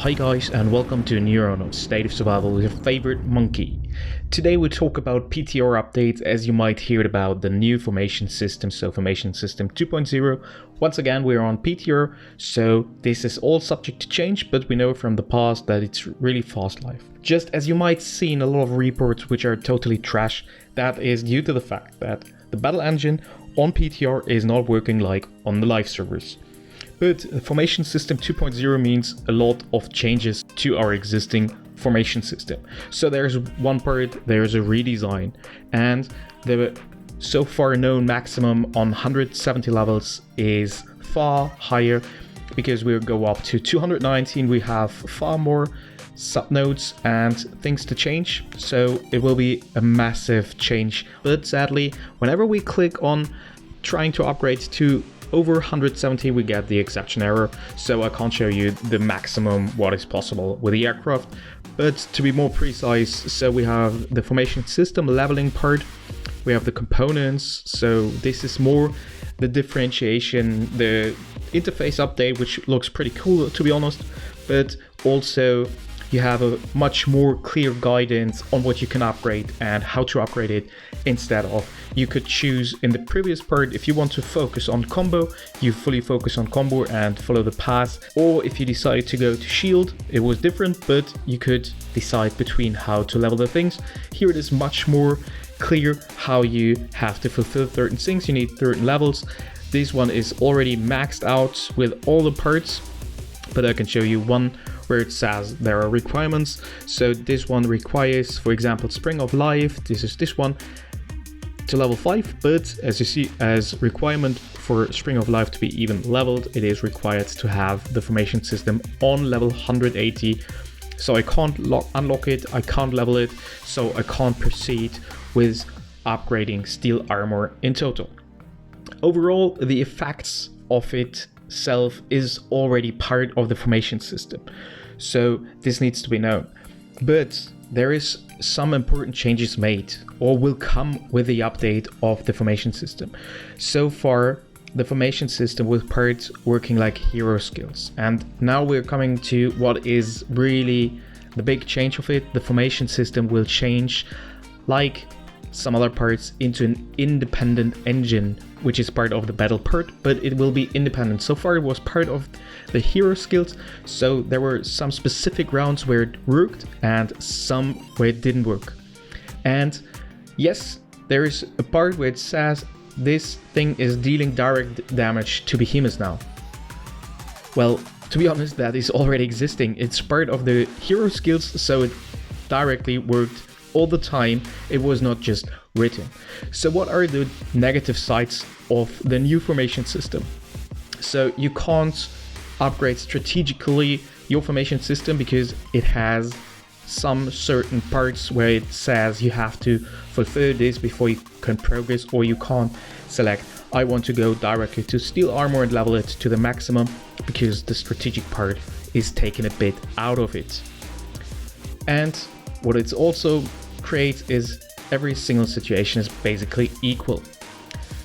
Hi guys, and welcome to Neuron of State of Survival with your favorite monkey. Today we talk about PTR updates, as you might hear about the new Fomation System, so Fomation System 2.0. Once again, we're on PTR, so this is all subject to change, but we know from the past that it's really fast life. Just as you might see in a lot of reports which are totally trash, that is due to the fact that the battle engine on PTR is not working like on the live servers. But Fomation System 2.0 means a lot of changes to our existing formation system. So there's one part, there's a redesign, and the so far known maximum on 170 levels is far higher, because we'll go up to 219. We have far more subnodes and things to change, so it will be a massive change. But sadly, whenever we click on trying to upgrade to over 170, we get the exception error, so I can't show you the maximum what is possible with the aircraft. But to be more precise, so we have the formation system leveling part, we have the components, so this is more the differentiation, the interface update, which looks pretty cool to be honest, but also you have a much more clear guidance on what you can upgrade and how to upgrade it, instead of you could choose in the previous part, if you want to focus on combo, you fully focus on combo and follow the path, or if you decide to go to shield, it was different, but you could decide between how to level the things. Here it is much more clear how you have to fulfill certain things, you need certain levels. This one is already maxed out with all the parts, but I can show you one where it says there are requirements. So this one requires, for example, Spring of Life, this is this one, to level 5, but as you see, as requirement for Spring of Life to be even leveled, it is required to have the formation system on level 180. So I can't unlock it, I can't level it, so I can't proceed with upgrading steel armor in total. Overall, the effects of itself is already part of the formation system, so this needs to be known. But there is some important changes made or will come with the update of the formation system. So far, the formation system with parts working like hero skills, and now we're coming to what is really the big change of it. The formation system will change like some other parts into an independent engine, which is part of the battle part, but it will be independent. So far it was part of the hero skills, so there were some specific rounds where it worked and some where it didn't work. And yes, there is a part where it says this thing is dealing direct damage to behemoths now. Well, to be honest, that is already existing. It's part of the hero skills, so it directly worked all the time. It was not just written. So what are the negative sides of the new formation system? So you can't upgrade strategically your formation system because it has some certain parts where it says you have to fulfill this before you can progress, or you can't select I want to go directly to steel armor and level it to the maximum, because the strategic part is taken a bit out of it. And what it's also creates is every single situation is basically equal.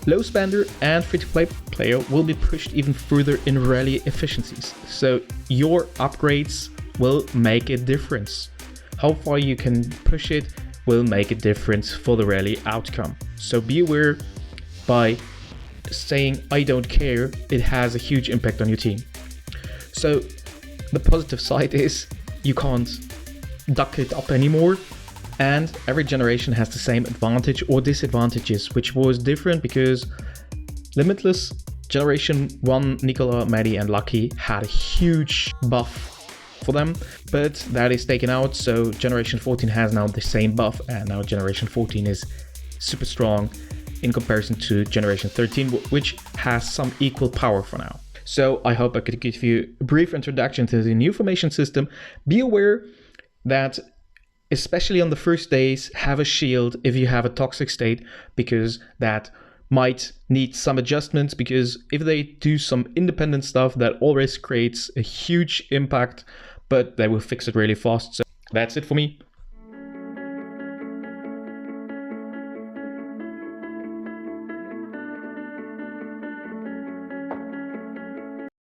Low spender and free-to-play player will be pushed even further in rally efficiencies, so your upgrades will make a difference. How far you can push it will make a difference for the rally outcome. So be aware, by saying I don't care, it has a huge impact on your team. So the positive side is you can't duck it up anymore, and every generation has the same advantage or disadvantages, which was different because Limitless Generation 1, Nicola, Maddie and Lucky had a huge buff for them, but that is taken out, so Generation 14 has now the same buff, and now Generation 14 is super strong in comparison to Generation 13, which has some equal power for now. So I hope I could give you a brief introduction to the new formation system. Be aware that especially on the first days, have a shield if you have a toxic state, because that might need some adjustments, because if they do some independent stuff, that always creates a huge impact, but they will fix it really fast. So that's it for me.